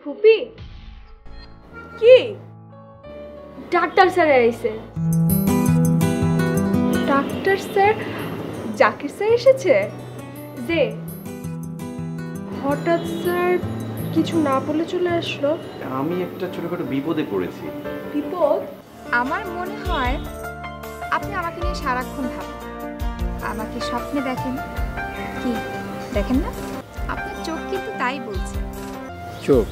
ফুপি কি? Doctor sir আইছে। Doctor sir? জাকির স্যার এসেছে? যে হঠাৎ স্যার কিছু না বলে চলে আসলো। আমি একটা ছোটখাটো বিপদে পড়েছি। বিপদ? আমার মনে হয় আপনি আমাকে নিয়ে সারাক্ষণ ভাবেন, আমাকে স্বপ্নে দেখেন। কি দেখেন না? আপনার চোখ কিন্তু তাই বলছে। চোখ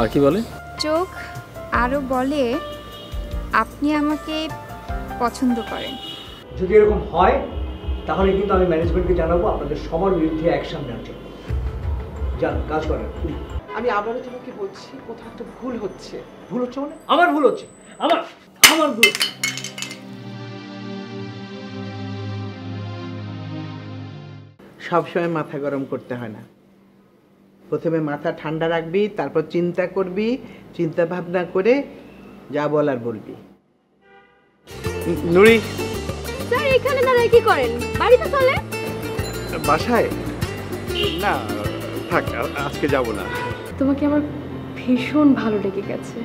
আর কি বলে? চোখ আরও বলে আপনি আমাকে পছন্দ করেন। যদি এরকম হয় তাহলে কিন্তু আমি ম্যানেজমেন্টকে জানাবো আপনাদের সবার বিরুদ্ধে অ্যাকশন নেওয়ার জন্য। যান কাজ করেন। আমি আবারও তোমাকে বলছি, কোথাও একটা ভুল হচ্ছে। ভুল হচ্ছে মানে? আমার ভুল হচ্ছে, আমার আমার ভুল হচ্ছে। সবসময় মাথা গরম করতে হয় না, প্রথমে মাথা ঠান্ডা রাখবি, তারপর চিন্তা করবি, চিন্তা ভাবনা করে যা বলার বলবি। নুরি স্যার এখানে দাঁড়ায় কি করেন? বাড়িতে চলে। বাসায়? না থাক, আজকে যাব না। তোমাকে আমার ভীষণ ভালো লেগে গেছে।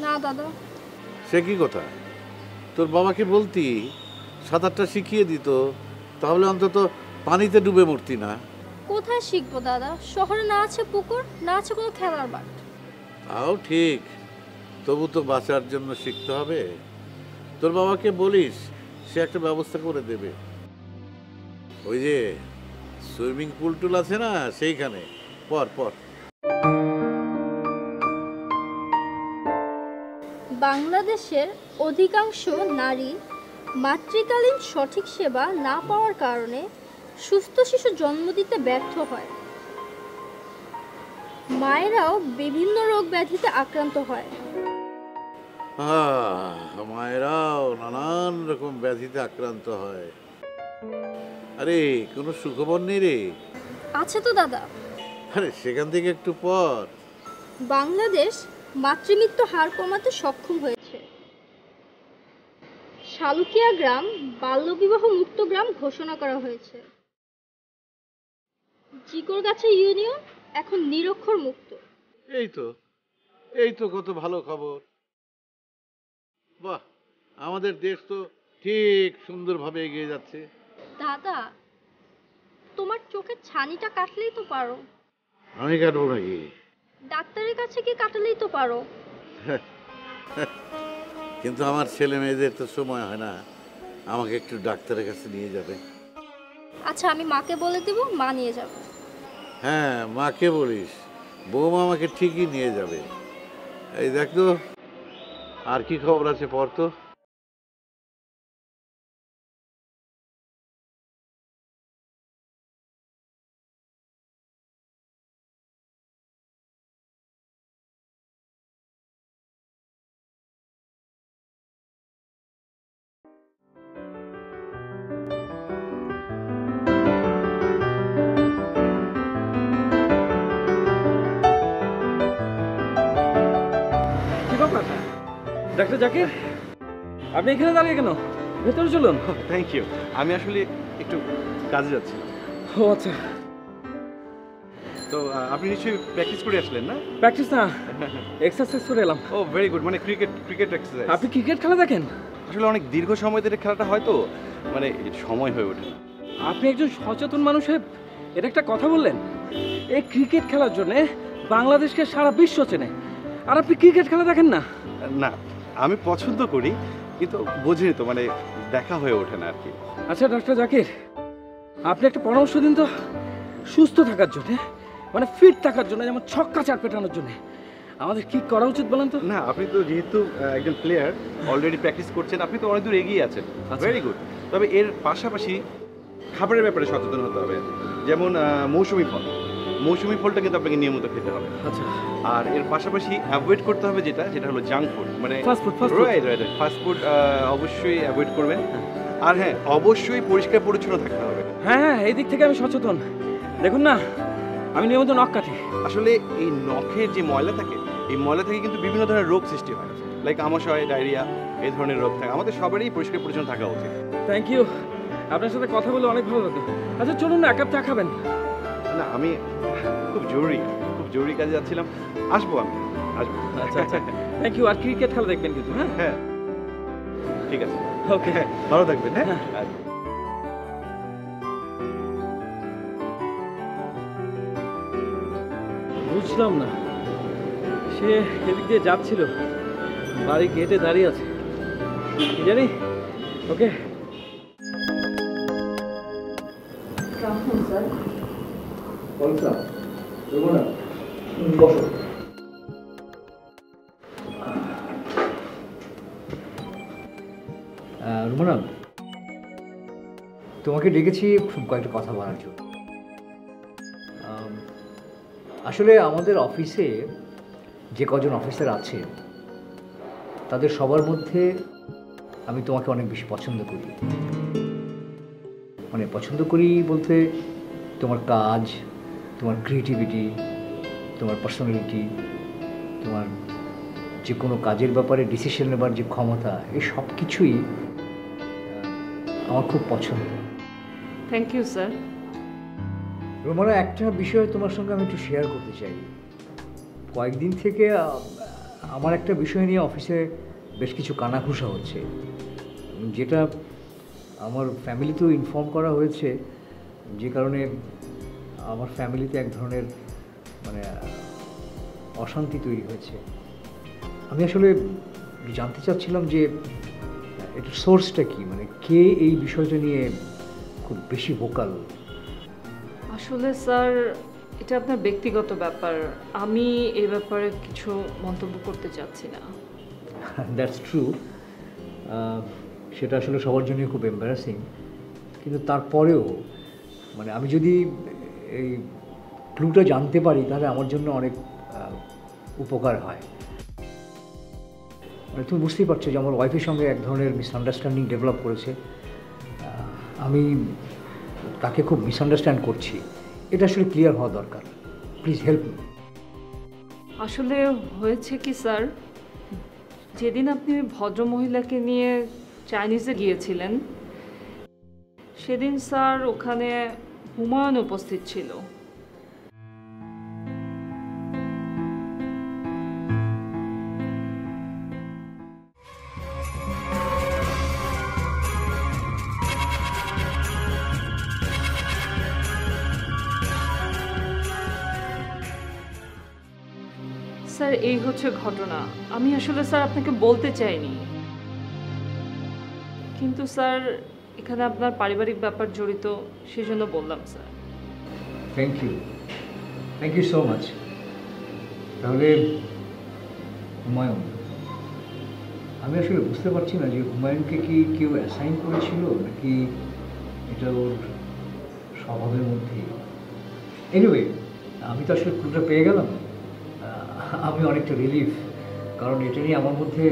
না দাদা। সে কি কথা? তোর বাবাকে বলতি সাঁতারটা শিখিয়ে দিত, তাহলে অন্তত পানিতে ডুবে মরতি না। কোথায় শিখবো দাদা? শহরে না আছে পুকুর, না আছে কোনো খেলার মাঠ। তাও ঠিক, তবু তো বাঁচার জন্য শিখতে হবে। তোর বাবাকে বলিস, সে একটা ব্যবস্থা করে দেবে। ওই যে সুইমিং পুল টুল আছে না, সেইখানে পর পর। বাংলাদেশের অধিকাংশ নারী মাতৃকালীন সঠিক সেবা না পাওয়ার কারণে সুস্থ শিশু জন্ম দিতে ব্যর্থ হয়। মায়েরাও বিভিন্ন রোগ ব্যাধিতে আক্রান্ত হয়। মায়েরাও নানান রকম ব্যাধিতে আক্রান্ত হয়। আরে কোনো সুখবর নেই রে? আছে তো দাদা। আরে সেখান থেকে একটু পর। বাংলাদেশ মাতৃমৃত্যু হার কমাতে সক্ষম হয়েছে। সালুকিয়া গ্রাম বাল্যবিবাহ মুক্ত গ্রাম ঘোষণা করা হয়েছে। জিকরগাছা ইউনিয়ন এখন নিরক্ষর মুক্ত। এই তো কত ভালো খবর। বাহ, আমাদের দেশ তো ঠিক সুন্দরভাবে এগিয়ে যাচ্ছে। দাদা, তোমার চোখের ছানিটা কাটলেই তো পারো। আমি কাটবো নাকি? ডাক্তারের কাছে গিয়ে কাটালেই তো পারো। কিন্তু আমার ছেলে মেয়েদের তো সময় হয় না, আমাকে একটু ডাক্তারের কাছে নিয়ে যাবে। আচ্ছা, আমি মাকে বলে দিব, মা নিয়ে যাবে। হ্যাঁ, মাকে বলিস, বৌমা আমাকে ঠিকই নিয়ে যাবে। এই দেখ তো, আর কি খবর আছে পর তো। ডাক্তার জাকির, আপনি এখানে দাঁড়িয়ে কেন? ভেতরে চলুন। Thank you. আমি আসলে একটু কাজে যাচ্ছি। ও আচ্ছা। তো আপনি নিশ্চয়ই প্র্যাকটিস করে আসলেন না? প্র্যাকটিস না, এক্সারসাইজ করে এলাম। ও ভেরি গুড, মানে ক্রিকেট এক্সারসাইজ। আপনি ক্রিকেট খেলা দেখেন? আসলে অনেক দীর্ঘ সময় ধরে খেলাটা হয় তো, মানে সময় হয়ে ওঠে না। আপনি একজন সচেতন মানুষের এটা একটা কথা বললেন। এই ক্রিকেট খেলার জন্য বাংলাদেশকে সারা বিশ্ব চেনে, আর আপনি ক্রিকেট খেলা দেখেন না? না, আমি পছন্দ করি, কিন্তু বোঝেনি তো, মানে দেখা হয়ে ওঠে না আর কি। আচ্ছা ডাক্তার জাকির, আপনি একটা পরামর্শ দিন তো, সুস্থ থাকার জন্য, মানে ফিট থাকার জন্য, যেমন ছক্কা চার পেটানোর জন্য আমাদের কি করা উচিত বলেন তো? না, আপনি তো যেহেতু একজন প্লেয়ার, অলরেডি প্র্যাকটিস করছেন, আপনি তো অনেক দূর এগিয়ে আছেন। Very good. তবে এর পাশাপাশি খাবারের ব্যাপারে সচেতন হতে হবে। যেমন মৌসুমি ফলটা কিন্তু আপনাকে নিয়মিত খেতে হবে। আচ্ছা। আর এর পাশাপাশি অ্যাভয়েড করতে হবে যেটা হলো জাঙ্ক ফুড, মানে fast food. Right. Fast food অবশ্যই অ্যাভয়েড করবেন। আর হ্যাঁ, অবশ্যই পরিষ্কার পরিচ্ছন্ন থাকতে হবে। হ্যাঁ, এই দিক থেকে আমি সচেতন। দেখুন না, আমি নিয়মিত নখ কাটি। আসলে এই নখের যে ময়লা থাকে, এই ময়লা থেকে কিন্তু বিভিন্ন ধরনের রোগ সৃষ্টি হয়, লাইক আমাশয়, ডায়রিয়া, এই ধরনের রোগ থাকে। আমাদের সবারই পরিষ্কার পরিচ্ছন্ন থাকা উচিত। থ্যাংক ইউ, আপনার সাথে কথা বলে অনেক ভালো লাগলো। আচ্ছা চলুন না, এক কাপ চা খাবেন? না, আমি খুব জরুরি কাজে যাচ্ছিলাম। আসবো। আচ্ছা আচ্ছা, থ্যাংক ইউ। আর ক্রিকেট খেলা দেখবেন কিন্তু? হ্যাঁ হ্যাঁ, ঠিক আছে। ওকে, ভালো থাকবেন। হ্যাঁ। বুঝলাম না, সে এদিক দিয়ে যাচ্ছিল, বাড়ি গেটে দাঁড়িয়ে আছে, কি জানি। ওকে। বসো। রুমানা, তোমাকে ডেকেছি কয়েকটা কথা বলার জন্য। আসলে আমাদের অফিসে যে কজন অফিসার আছে তাদের সবার মধ্যে আমি তোমাকে অনেক বেশি পছন্দ করি। মানে পছন্দ করি বলতে, তোমার কাজ, তোমার ক্রিয়েটিভিটি, তোমার পার্সোনালিটি, তোমার যে কোনো কাজের ব্যাপারে ডিসিশন নেবার যে ক্ষমতা, এই সব কিছুই আমার খুব পছন্দ। Thank you sir. রোমানা, একটা বিষয় তোমার সঙ্গে আমি একটু শেয়ার করতে চাই। কয়েকদিন থেকে আমার একটা বিষয় নিয়ে অফিসে বেশ কিছু কানাঘুষা হচ্ছে, যেটা আমার ফ্যামিলিতেও ইনফর্ম করা হয়েছে, যে কারণে আমার ফ্যামিলিতে এক ধরনের মানে অশান্তি তৈরি হয়েছে। আমি আসলে জানতে চাচ্ছিলাম যে এটার সোর্সটা কি, মানে কে এই বিষয়টা নিয়ে খুব বেশি ভোকাল। আসলে স্যার, এটা আপনার ব্যক্তিগত ব্যাপার, আমি এই ব্যাপারে কিছু মন্তব্য করতে চাচ্ছি না। দ্যাটস ট্রু, সেটা আসলে সবার জন্যই খুব এম্বারাসিং, কিন্তু তারপরেও মানে আমি যদি এই ক্লুটা জানতে পারি তাহলে আমার জন্য অনেক উপকার হয়। মানে তুমি বুঝতেই পারছো যে আমার ওয়াইফের সঙ্গে এক ধরনের মিসআন্ডারস্ট্যান্ডিং ডেভেলপ করেছে। আমি তাকে খুব মিসআন্ডারস্ট্যান্ড করছি, এটা আসলে ক্লিয়ার হওয়া দরকার। Please help me. আসলে হয়েছে কি স্যার, যেদিন আপনি ভদ্রমহিলাকে নিয়ে চাইনিজে গিয়েছিলেন, সেদিন স্যার ওখানে হুমায়ুন উপস্থিত ছিল। স্যার, এই হচ্ছে ঘটনা। আমি আসলে স্যার আপনাকে বলতে চাইনি, কিন্তু স্যার এখানে আপনার পারিবারিক ব্যাপার জড়িত, সেজন্য বললাম sir. Thank you so much. তাহলে হুমায়ুন, আমি আসলে বুঝতে পারছি না যে হুমায়ুনকে কি কেউ অ্যাসাইন করেছিল নাকি এটা ওর স্বভাবের মধ্যেই। এনিওয়ে, আমি তো আসলে ক্লুটা পেয়ে গেলাম, আমি অনেকটা রিলিফ, কারণ এটা নিয়ে আমার মধ্যে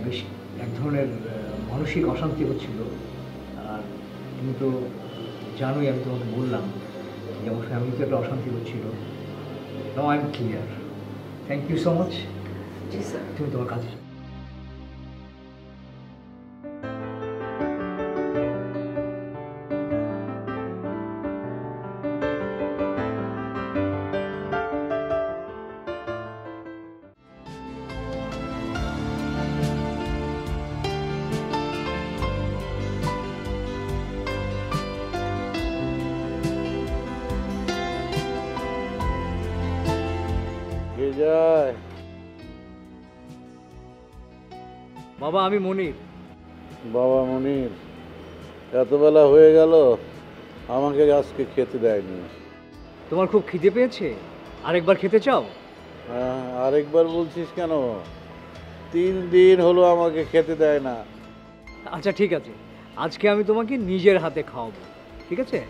বেশ এক ধরনের মানসিক অশান্তি হচ্ছিল। আর তুমি তো জানোই, আমি তোমাকে বললাম যে আমার ফ্যামিলিতে একটা অশান্তি হচ্ছিল। Now I am clear. Thank you so much. জি স্যার। তুমি তোমার কাজে বাবা আমি মনির। বাবা মনির, এতবেলা হয়ে গেল, আমাকে আজকে খেতে দেয়নি। তোমার খুব খিদে পেয়েছে, আরেকবার খেতে চাও? আরেকবার বলছিস কেন? 3 দিন হলো আমাকে খেতে দেয় না। আচ্ছা ঠিক আছে, আজকে আমি তোমাকে নিজের হাতে খাওয়াবো, ঠিক আছে?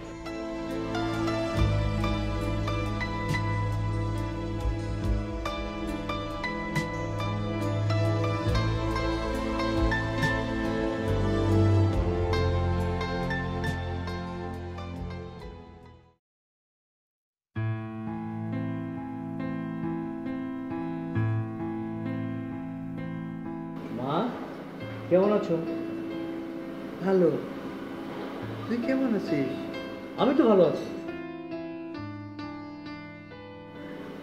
মা কেমন আছো? ভালো। তুই কেমন আছিস? আমি তো ভালো আছি।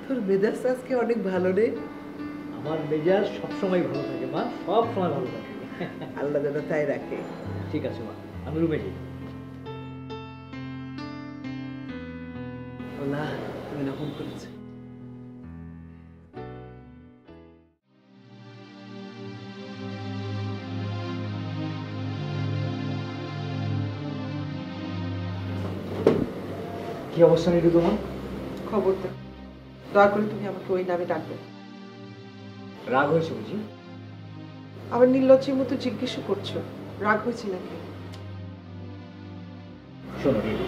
তোর মেজাজ আজকে অনেক ভালো রে। আমার মেজাজ সবসময় ভালো থাকে মা, সব সময় ভালো থাকে। আল্লাহ যেন তাই রাখে। ঠিক আছে মা, আমি রুমে যাই। আল্লাহ তুমি না ফোন করেছে। কি অবস্থা নিল তোমার? খবরদার দয়া করে তুমি আমাকে ওই নামে ডাকবে না। রাগ হয়েছে বুঝি? আবার নির্লজ্জের মতো জিজ্ঞেস করছো রাগ হয়েছে নাকি? শোনো রিতু,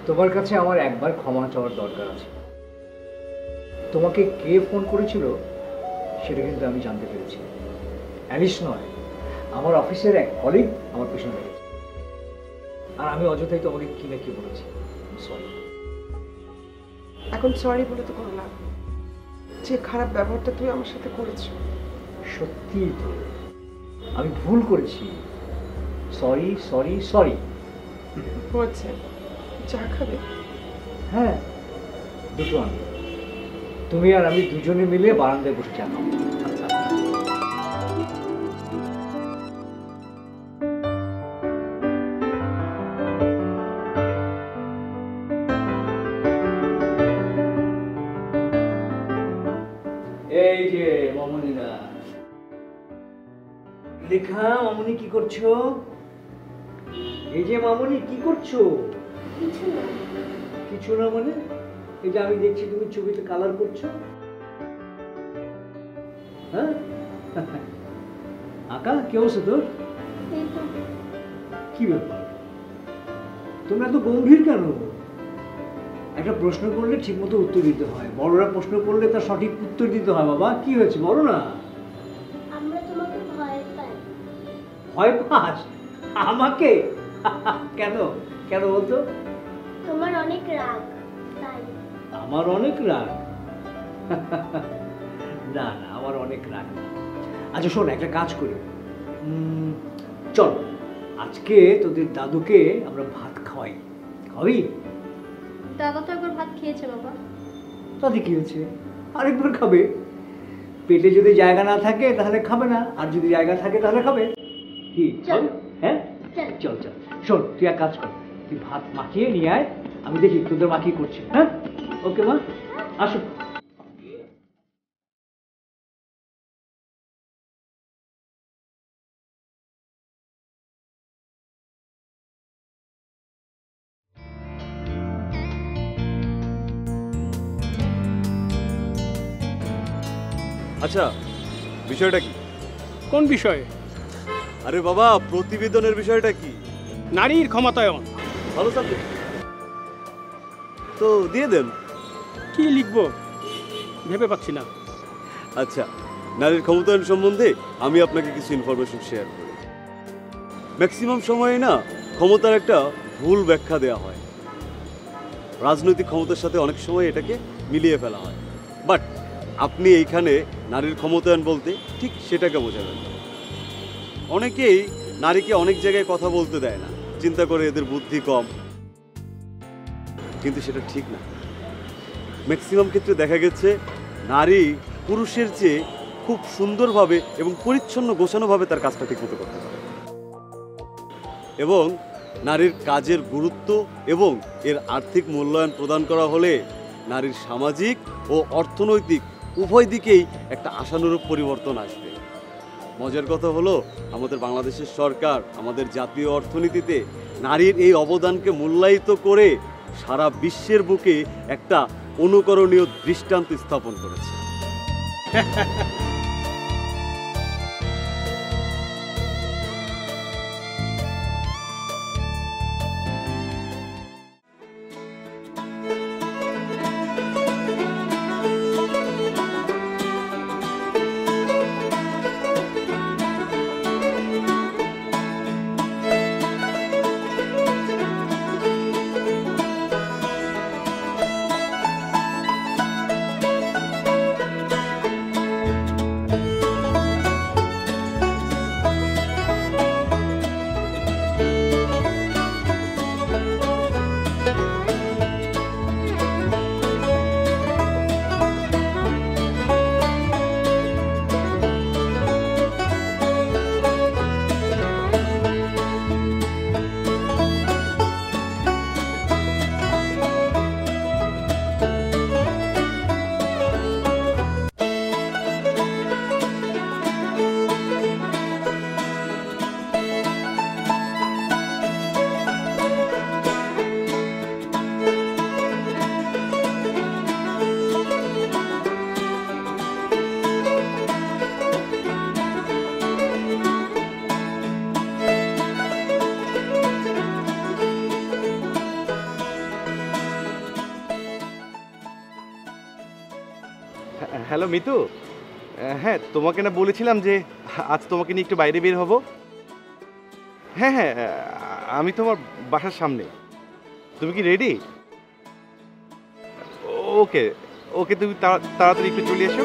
তোমার কাছে আমার একবার ক্ষমা চাওয়ার দরকার আছে। তোমাকে কে ফোন করেছিল সেটা কিন্তু আমি জানতে পেরেছি। অ্যালিস নয়, আমার অফিসের এক কলিগ আমার পেছনে লেগেছে, আর আমি অযথাই তোমাকে কি না কি বলেছি। সরি। এখন সরি বলে তো কোনো লাভ নেই। যে খারাপ ব্যবহারটা তুই আমার সাথে করেছো। সত্যি তো আমি ভুল করেছি। Sorry sorry sorry. হচ্ছে চা খাবে? হ্যাঁ, দুটো আনবে। তুমি আর আমি দুজনে মিলে বারান্দায় বসে চা খাবো। এই যে মামুনিরা, লেখা মামুনি কি করছো? এই যে মামুনি কি করছো? কিছু না মানে? এই যে আমি দেখছি তুমি ছবিতে কালার করছো। হ্যাঁ আঁকা কি অবস্থা তোর? কি ব্যাপার, তোমরা এত গম্ভীর কেন? একটা প্রশ্ন করলে ঠিক মতো উত্তর দিতে হয়, বড়রা প্রশ্ন করলে তার সঠিক উত্তর দিতে হয়। বাবা কি হয়েছে বলো না? আমরা তোমাকে ভয় পাই। ভয় পাস আমাকে? কেন কেন বলতো? তোমার অনেক রাগ তাই। আমার অনেক রাগ? না না, আমার অনেক রাগ না। আচ্ছা শোন, একটা কাজ করি, চল আজকে তোদের দাদুকে আমরা ভাত খাওয়াই। খাওয়াবি? দাদা তো একবার ভাত খেয়েছে বাবা। তাতে কি হয়েছে, আরেকবার খাবে। পেটে যদি জায়গা না থাকে তাহলে খাবে না, আর যদি জায়গা থাকে তাহলে খাবে। কি চল? হ্যাঁ চল চল। শোন তুই এক কাজ কর, তুই ভাত মাখিয়ে নিয়ে আয়, আমি দেখি তোদের মা কি করছে। হ্যাঁ ওকে মা, আসো। আচ্ছা, বিষয়টা কি? কোন বিষয়ে? আরে বাবা, প্রতিবেদনের বিষয়টা কি? নারীর ক্ষমতায়ন। ভালো সাবজেক্ট তো, দিয়ে দেন। কি লিখবো ভেবে পাচ্ছি না। আচ্ছা, নারীর ক্ষমতায়ন সম্বন্ধে আমি আপনাকে কিছু ইনফরমেশন শেয়ার করি। ম্যাক্সিমাম সময়ে না ক্ষমতার একটা ভুল ব্যাখ্যা দেওয়া হয়, রাজনৈতিক ক্ষমতার সাথে অনেক সময় এটাকে মিলিয়ে ফেলা হয়। বাট আপনি এইখানে নারীর ক্ষমতায়ন বলতে ঠিক সেটাকে বোঝাবেন। অনেকেই নারীকে অনেক জায়গায় কথা বলতে দেয় না, চিন্তা করে এদের বুদ্ধি কম, কিন্তু সেটা ঠিক না। ম্যাক্সিমাম ক্ষেত্রে দেখা গেছে নারী পুরুষের চেয়ে খুব সুন্দরভাবে এবং পরিচ্ছন্ন গোছানোভাবে তার কাজটা ঠিকমতো করতে পারে, এবং নারীর কাজের গুরুত্ব এবং এর আর্থিক মূল্যায়ন প্রদান করা হলে নারীর সামাজিক ও অর্থনৈতিক উভয় দিকেই একটা আশানুরূপ পরিবর্তন আসবে। মজার কথা হলো আমাদের বাংলাদেশের সরকার আমাদের জাতীয় অর্থনীতিতে নারীর এই অবদানকে মূল্যায়িত করে সারা বিশ্বের বুকে একটা অনুকরণীয় দৃষ্টান্ত স্থাপন করেছে। হ্যালো মিতু, হ্যাঁ তোমাকে না বলেছিলাম যে আজ তোমাকে নিয়ে একটু বাইরে বের হব। হ্যাঁ হ্যাঁ, আমি তোমার বাসার সামনে। তুমি কি রেডি? ওকে ওকে, তুমি তাড়াতাড়ি একটু চলে এসো।